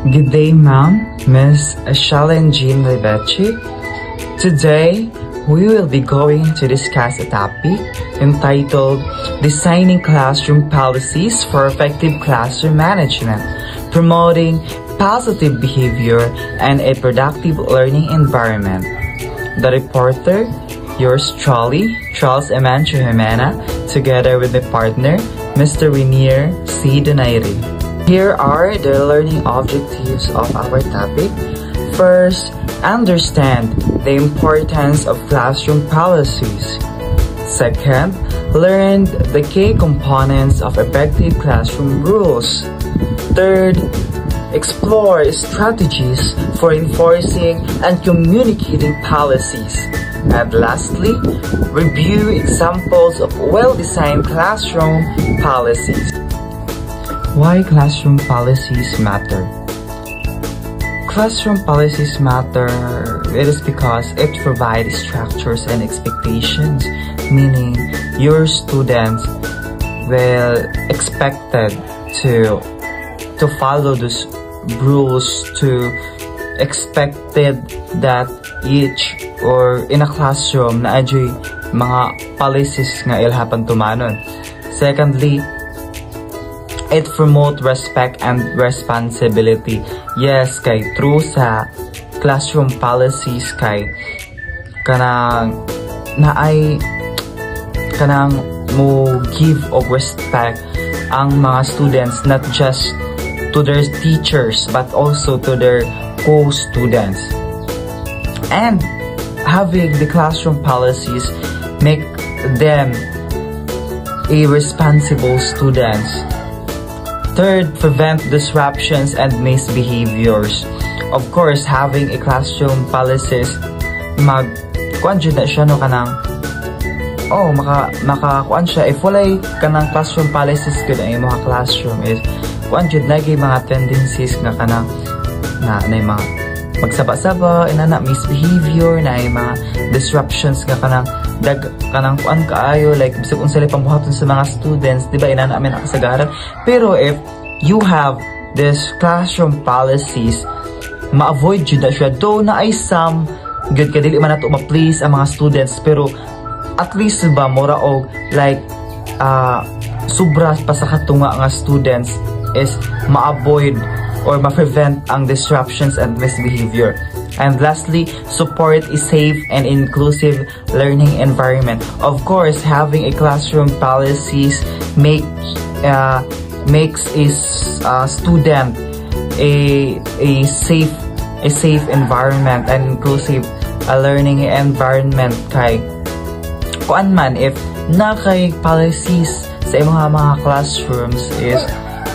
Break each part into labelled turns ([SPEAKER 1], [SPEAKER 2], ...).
[SPEAKER 1] Good day, ma'am, Miss Shalyn Jean Levechi. Today, we will be going to discuss a topic entitled Designing Classroom Policies for Effective Classroom Management, Promoting Positive Behavior and a Productive Learning Environment. The reporter, yours truly, Charles Emancio Jimena, together with my partner, Mr. Rainier C. Donaire. Here are the learning objectives of our topic. First, understand the importance of classroom policies. Second, learn the key components of effective classroom rules. Third, explore strategies for enforcing and communicating policies. And lastly, review examples of well-designed classroom policies. Why classroom policies matter? Classroom policies matter, it is because it provides structures and expectations, meaning your students will expected to follow those rules, to expected that each or in a classroom na adyoy mga policies nga ilhapan tumanon. Secondly, it promote respect and responsibility. Yes, kay true sa classroom policies kay kanang mo give of respect ang mga students, not just to their teachers but also to their co-students. And having the classroom policies make them a responsible students. Third, prevent disruptions and misbehaviors. Of course, having a classroom policies, kuan na siya no kanang maka siya if walay kanang classroom policies gud ay mga classroom is kuan jud na mga tendencies nga kanang na mga magsaba-saba, inana misbehavior, na ay mga disruptions nga kanang kuan kaayo, like bisag unsa lay pambuhaton sa mga students, di ba, inana amin kasagaran. Pero if you have this classroom policies, ma-avoid jud na siya, though na ay some good kadili man nato ma-please ang mga students, pero at least ba mura og like sobra pa sa katunga nga students is ma-avoid or ma-prevent ang disruptions and misbehavior. And lastly, support a safe and inclusive learning environment. Of course, having a classroom policies makes a student a safe environment and inclusive learning environment. Kay kuan man if na kay policies sa mga classrooms is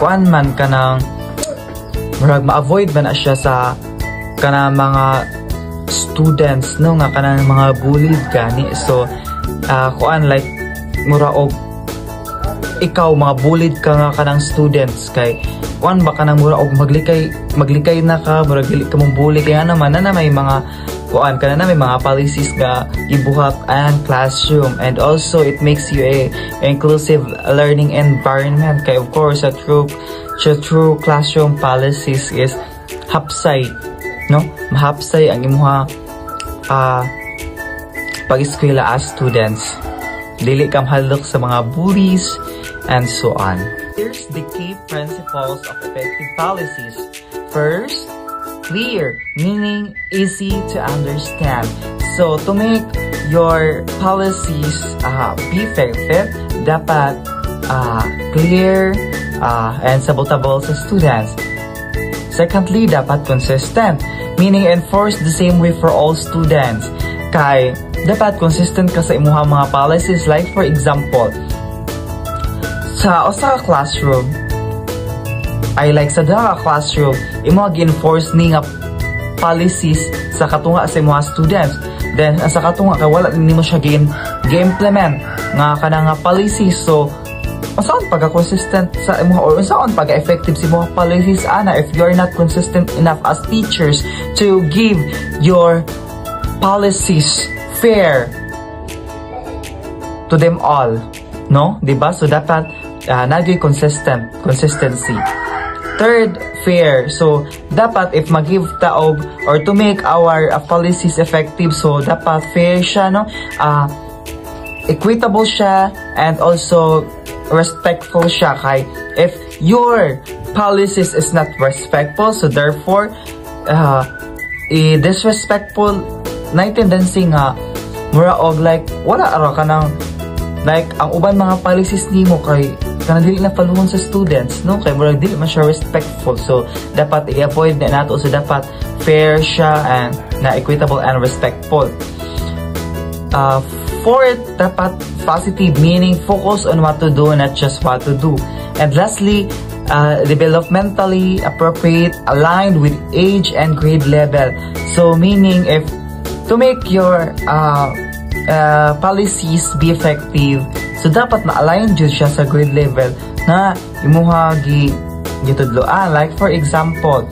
[SPEAKER 1] kuan man kanang ma-avoid ba na siya sa kanang mga students no nga kanang mga bullied gani. So kuan like mura og ikaw mga bullied ka nga kanang students kay kuan ba kanang mura og maglikay na ka mura dili ka mong bully kaya naman na may mga kuan kana na may mga policies nga ibuhat ang classroom. And also it makes you a inclusive learning environment kay of course a true classroom policies is hapsay no, mahapsay ang imuha pag-eskwela as students, dili ka mahalok sa mga bullies and so on. Here's the key principles of effective policies. First, clear, meaning easy to understand. So to make your policies be effective, dapat clear and sabotable sa students. Secondly, dapat consistent, meaning enforce the same way for all students. Kay dapat consistent ka sa imuha mga policies, like for example sa usa ka classroom ay like sa duha ka classroom imo gi-enforce ni nga policies sa katunga sa imuha students, then sa katunga kay wala nimo siya gi-implement nga kanang policies. So saan pagka-consistent sa imuha or saan pagka-effective sa imuha policies ana if you're not consistent enough as teachers to give your policies fair to them all, no? Diba? So dapat nagay consistency. Third, fair. So dapat if mag-give taog or to make our policies effective, so dapat fair siya, no? Equitable siya, and also respectful siya. Kay if your policies is not respectful, so therefore disrespectful na tendency nga mura og like wala ara ka nang like ang uban mga policies nimo kay kanang dili na paluhon sa students, no? Kay mura dili man siya respectful, so dapat i-avoid na nato, so dapat fair siya and na equitable and respectful. Fourth, dapat positive, meaning focus on what to do, not just what to do. And lastly, developmentally appropriate, aligned with age and grade level. So meaning if to make your policies be effective, so dapat ma-align jud siya sa grade level na imuha gitudloan. Like for example,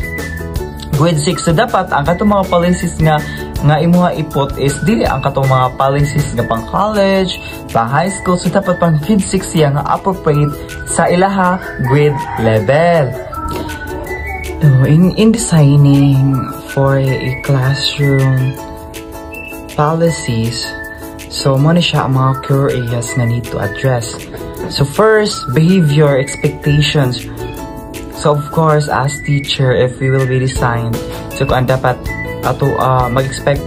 [SPEAKER 1] grade 6, so dapat ang katong mga policies nga imuha ipot is dili ang katong mga policies nga pang college, pang high school, so dapat pang grade 6 siya nga appropriate sa ilaha grade level. In designing for a classroom policies, so mo na siya ang mga core areas na need to address. So first, behavior expectations. So of course, as teacher, if we will be designed, so kung dapat ato mag-expect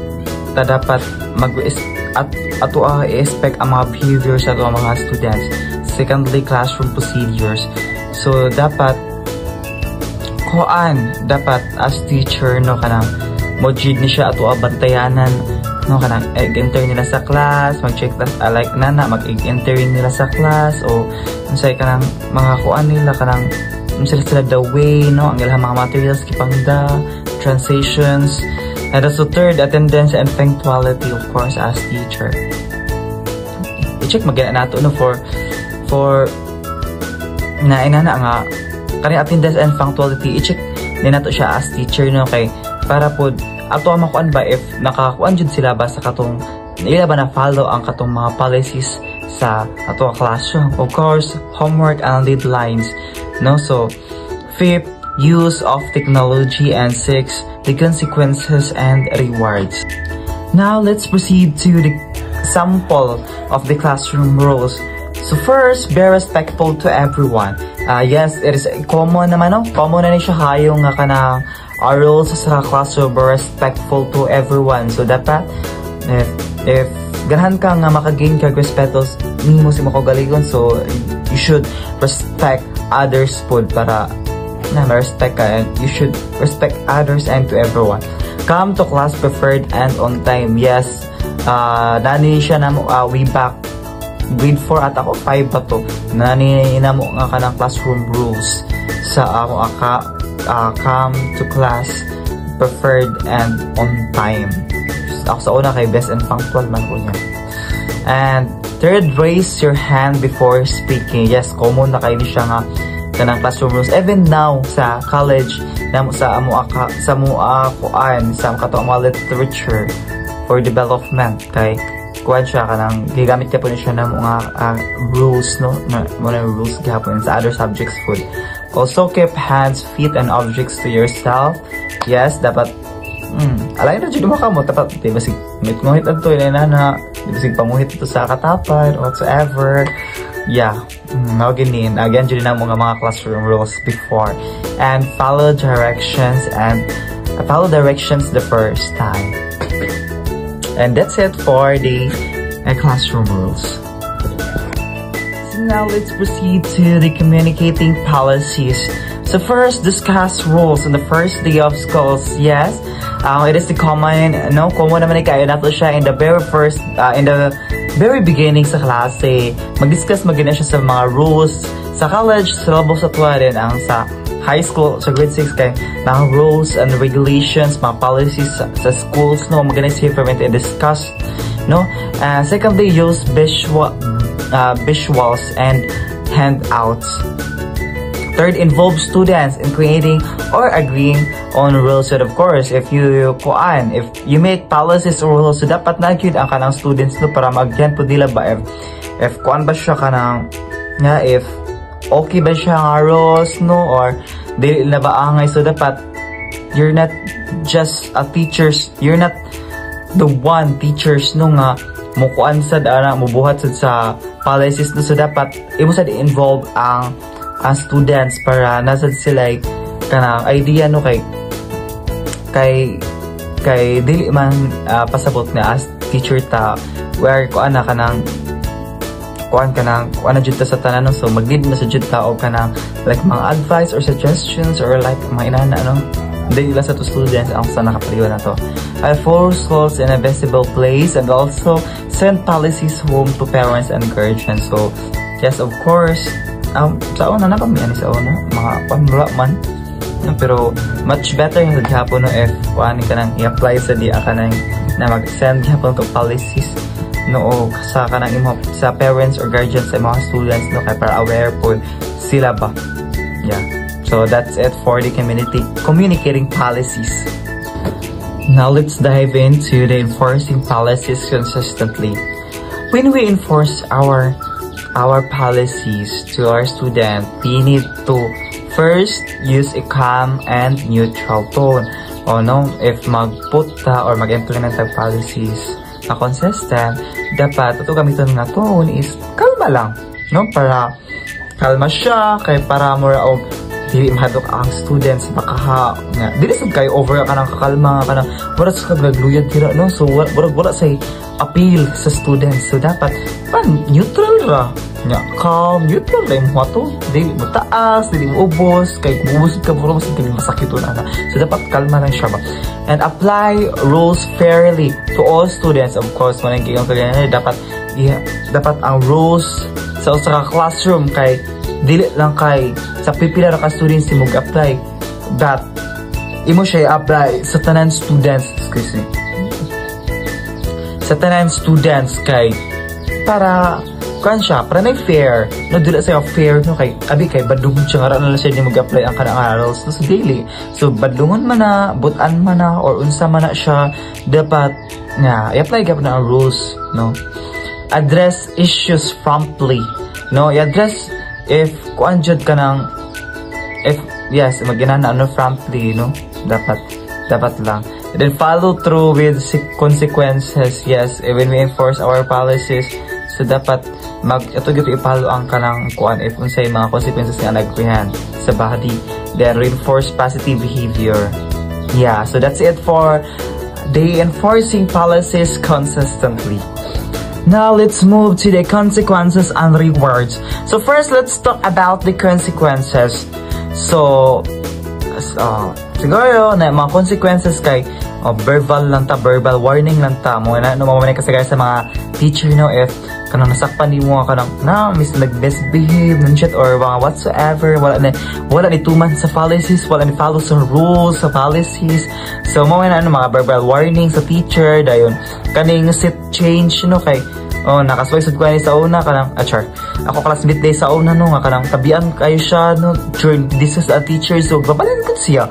[SPEAKER 1] ta dapat i-expect ang mga behaviors sa mga students. Secondly, classroom procedures. So dapat dapat as teacher, no, kanang modjid ni siya ato bantayanan, no, kanang enter nila sa class, mag-check like nana mag-enter nila sa class, o unsay kanang mga nila kanang sila the way, no, ang ilang mga materials kipangda, translations. And also third, attendance and punctuality, of course, as teacher. I-check magana nato, no, for na inana nga kani attendance and punctuality, i-check din nato siya as teacher, no, kay para pod ato makuan ba if nakakuan jud sila ba sa katong ila ba na follow ang katong mga policies sa ato classroom. Of course, homework and deadlines, no. So fifth, use of technology, and sixth, the consequences and rewards. Now let's proceed to the sample of the classroom rules. So first, be respectful to everyone. Yes, it is common naman, no? Common na siya kayo nga kanang rules sa classroom, be respectful to everyone. So dapat if ganahan ka nga makagain ka respeto nimo si makagalingon, so you should respect others pod para na ma-respect ka, and you should respect others and to everyone. Come to class preferred and on time. Yes, nani siya na mo way back grade 4 at ako 5 ba to, nani na mo nga kanang classroom rules sa ako come to class preferred and on time. Ako sa una kay best and punctual man ko niya. And third, raise your hand before speaking. Yes, common na kayo siya nga kanang classroom rules. Even now sa college na sa katong mga literature for development, kay kuan siya kanang gigamit ka po siya ng mga rules, no, mga rules gihapon sa other subjects food. Also, keep hands, feet, and objects to yourself. Yes, dapat alay na dyan mo ka mo, dapat di basig nguhit adto na di basig panguhit ito sa katapan whatsoever. Yeah, no ginin. Again, dyan na mga classroom rules before. And follow directions the first time. And that's it for the classroom rules. So now let's proceed to the communicating policies. So first, discuss rules on the first day of schools. Yes, it is the common naman kayo nato siya in the very first, in the very beginning sa klase. Mag-discuss magina siya sa mga rules sa college, sa labos at rin ang sa high school, sa grade 6 kay mga rules and regulations, mga policies sa schools, no, magana siya implement and discuss, no. Secondly, use visuals and handouts. Third, involve students in creating or agreeing on rules. So of course, if you make policies or rules, so dapat na gyud ang kanang students, no, para magyan po nila ba if kuan ba siya kanang nga if okay ba siya nga rules, no, or dili na baangay. So dapat you're not just a teachers, you're not the one teachers no nga mukuan sad ana mubuhat sad sa policies no. So dapat imo sad involve ang students para nasad sila kanang idea no kay dili man pasabot na as teacher ta where kuan na kanang jud ta sa tanan no. So mag-lead na sa jud ta og kanang like mga advice or suggestions or like mga inana no. Dili lang sa to students ang sa nakapaliw na to. I follow schools in a visible place and also send policies home to parents and guardians. So yes, of course, sa una na kami sa una mga pamula man. Pero much better yung naghapon no if kuan ka nang i-apply sa di ka nang na mag-send gyapon ka policies no sa kanang imo sa parents or guardians sa mga students no kay para aware po sila ba. Yeah. So that's it for the communicating policies. Now let's dive into the enforcing policies consistently. When we enforce our policies to our student, we need to first use a calm and neutral tone. O no, if mag-put or mag-implement ang policies na consistent, dapat ito gamitin nga tone is kalma lang, no? Para kalma siya kay para more og dili mahadlok ang students baka nga dili sad kay over ka nang kakalma ka nang wala sa kagluyad tira no. So wala say appeal sa students. So dapat neutral ra nya, calm, neutral ra mo to, dili mo taas, dili mo ubos kay ubos ka buro mas dili masakit na. So dapat kalma lang siya ba, and apply rules fairly to all students. Of course man ang kailangan dapat ang rules sa usa ka classroom kay dili lang kay sa pipila ra ka students mo apply that imo siya apply sa tanan students, excuse me, sa tanan students kay para kan siya para na fair no. Dili sa fair no kay abi kay badungon siya nga na siya ni mag-apply ang kanang arals no sa daily. So badungon man na butan man na or unsa man na siya dapat nga i-apply gyud na ang rules no. Address issues promptly no. I-address if kuan jud ka nang if yes maginana ano promptly no, dapat lang. And then follow through with consequences. Yes, when we enforce our policies, so dapat ito gyud i-follow ang kanang kuan if unsay mga consequences nga nagpihan sa body, then reinforce positive behavior. Yeah, so that's it for the enforcing policies consistently. Now let's move to the consequences and rewards. So first, let's talk about the consequences. So siguro na mga consequences kay verbal warning lang ta mo na mamamay kasi sa mga teacher no if kanang nasakpan di mo kanang na nag-misbehave nang shit or mga whatsoever, wala ni tuman sa policies, wala ni follow sa rules sa policies. So mo na mga verbal warning sa teacher dayon kaning set change no kay nakaswaysod ko ni sa una kanang ako classmate day sa una no nga kanang tabian kayo siya no during this is a teacher. So babalin ko siya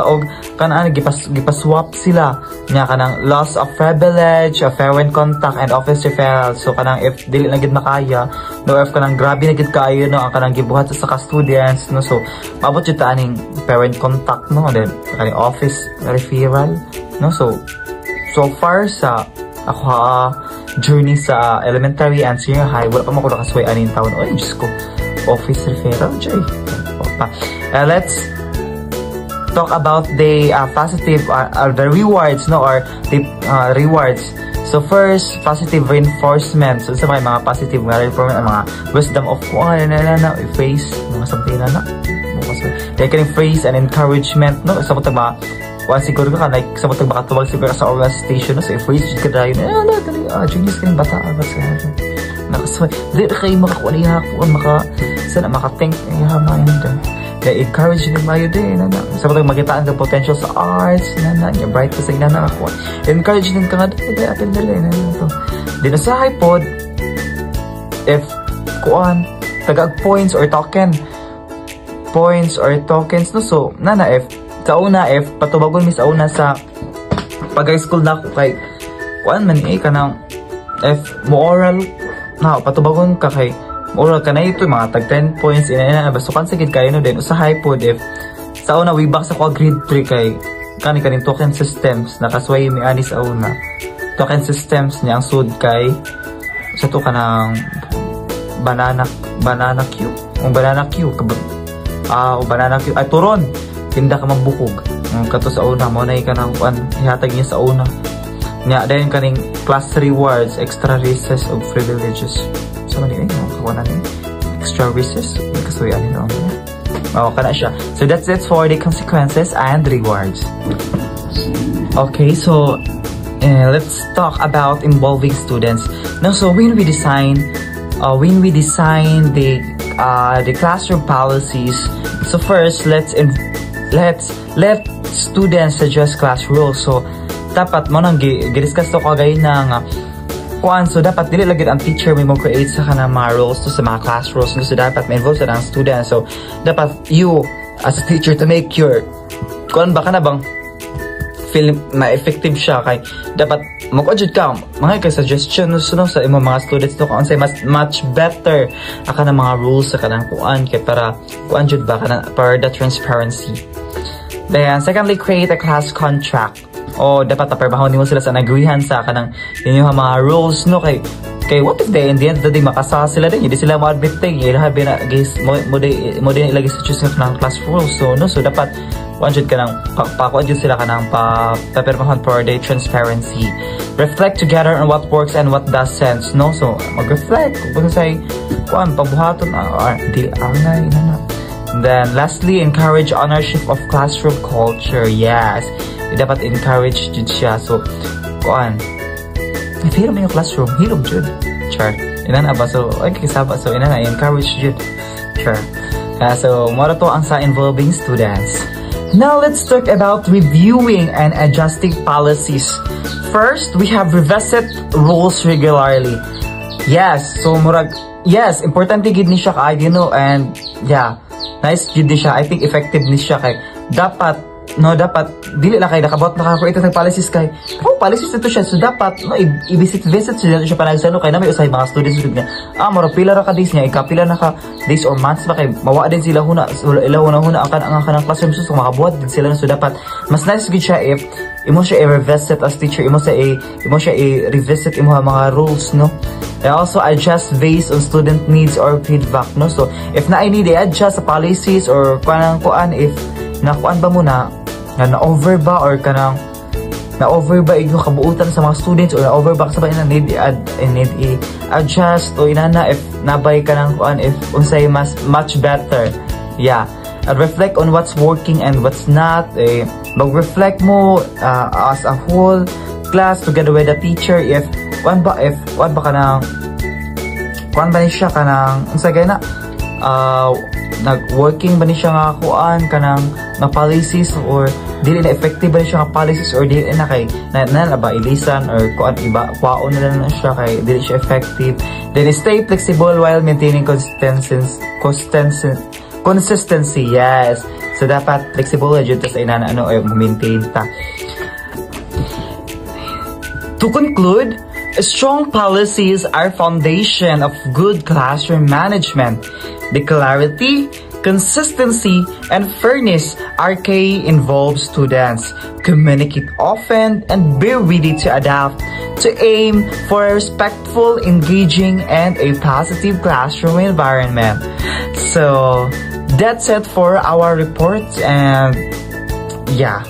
[SPEAKER 1] og kanang gipaswap sila nya kanang loss of privilege, parent contact and office referral. So kanang if dili na gid makaya no if kanang grabe na gid kayo no ang kanang gibuhat sa ka students no. So maabot jud ta aning parent contact no then kanang office referral no. So far sa ako journey sa elementary and senior high wala pa mo ko nakasway aning taon. Oy Diyos ko, office referral jay. Let's talk about the positive the rewards no or the rewards. So first, positive reinforcement. So sa mga positive nga reinforcement ang mga wisdom of face mga sabi na kaya kaning phrase and encouragement no sa mga siguro ka like sa mga makatubag siguro sa organization no so phrase ka dayon dali genius kaning bata sa nakasway dili kay makakuha sana maka-think kaya encourage din mayo din sa mga magitaan ng potential sa arts yung bright ka sa inana ako encourage din ka nga dili atin dali to din sa pod if kuan tagag points or tokens no. So if sa una if patubagon mi sa una sa pag-high school na ako kay kuan man kanang if moral na patubagon ka kay Oral ka na ito, mga tag 10 points, ina basukan sa gid kayo no din. Usahay po, if sa una, way back sa ko grade 3 kay kaning token systems, nakasway mi ani sa una. Token systems niya ang sud kay sa to ka ng banana Q. Ang banana Q, banana Q, ay turon, tinda ka mabukog. Kato sa una, mo na ka ng ihatag niya sa una. Nya, dahil kaning class rewards, extra recess of privileges. So, mali kawan na extra recess, kasuya nila. Kana siya. So, that's it for the consequences and rewards. Okay, so, let's talk about involving students. Now, so when we design the classroom policies, so first let's let students suggest class rules. So dapat mo nang gi-discuss to kagay ng kuan, so dapat dili lagi ang teacher may mo create sa kanang mga rules to sa mga class rules, so dapat may involve sa ang students. So dapat you as a teacher to make your kuan ba kana bang feel na effective siya kay dapat mag-adjust ka mga suggestions no sa imong mga students to kung say much better aka na mga rules sa kanang kuan kay para kuan jud ba kana para the transparency. Then secondly, create a class contract. O dapat paperbahon nimo sila sa nagreehan sa kanang inyong mga rules no kay what if they in the end of the day makasama sila din, hindi sila mo-admit tayo ilahabi na guys mo din ilagay sa choose ng class rules. So no, so dapat wanted ka nang pakuadyo sila ka nang paperbahon for the transparency. Reflect together on what works and what doesn't, no? So mag-reflect kung say kuan pabuhaton or di angay na. Then lastly, encourage ownership of classroom culture. Yes, dapat encourage jud siya. So kuan if hilom yung classroom, hilom jud char ina na ba, so okay kasaba, so ina na encourage jud char. So mora to ang sa involving students. Now let's talk about reviewing and adjusting policies. First, we have revisit rules regularly. Yes, so murag yes, importante gid ni siya kay and yeah, nice gid ni siya. I think effective ni siya kay dapat dili lang kay nakabot naka-create ng policies kay policies ito siya, so dapat no i-visit siya panagsano kay namin usay mga students gud nga mura pila ra ka days niya ikapila na ka days or months ba kay mawa din sila huna ang kanang classroom, so makabuhat din sila, so dapat mas nice gid siya if imo siya i-revisit as teacher, imo siya i-revisit imo mga rules no. I also adjust based on student needs or feedback no. So if na I need i-adjust sa policies or kuan if nakuan ba mo na-over ba or kanang na-over ba yung kabuutan sa mga students or na-over ba sa ba need i-adjust o inana if nabay ka ng kuan if unsay much better. Yeah, and reflect on what's working and what's not. Mag-reflect mo as a whole class together with the teacher if kuan ba kanang kuan ba ni siya kanang unsay gayna nag-working ba ni siya nga kuan kanang na policies or dili na effective ba ni siya nga policies or dili na kay na ba ilisan or kuan iba kwaon na siya kay dili siya effective. Then stay flexible while maintaining consistency. Yes, so dapat flexible jud ta sa inana maintain ta. To conclude, strong policies are foundation of good classroom management. The clarity, consistency, and fairness are key involve students. Communicate often and be ready to adapt to aim for a respectful, engaging, and a positive classroom environment. So that's it for our report, and yeah.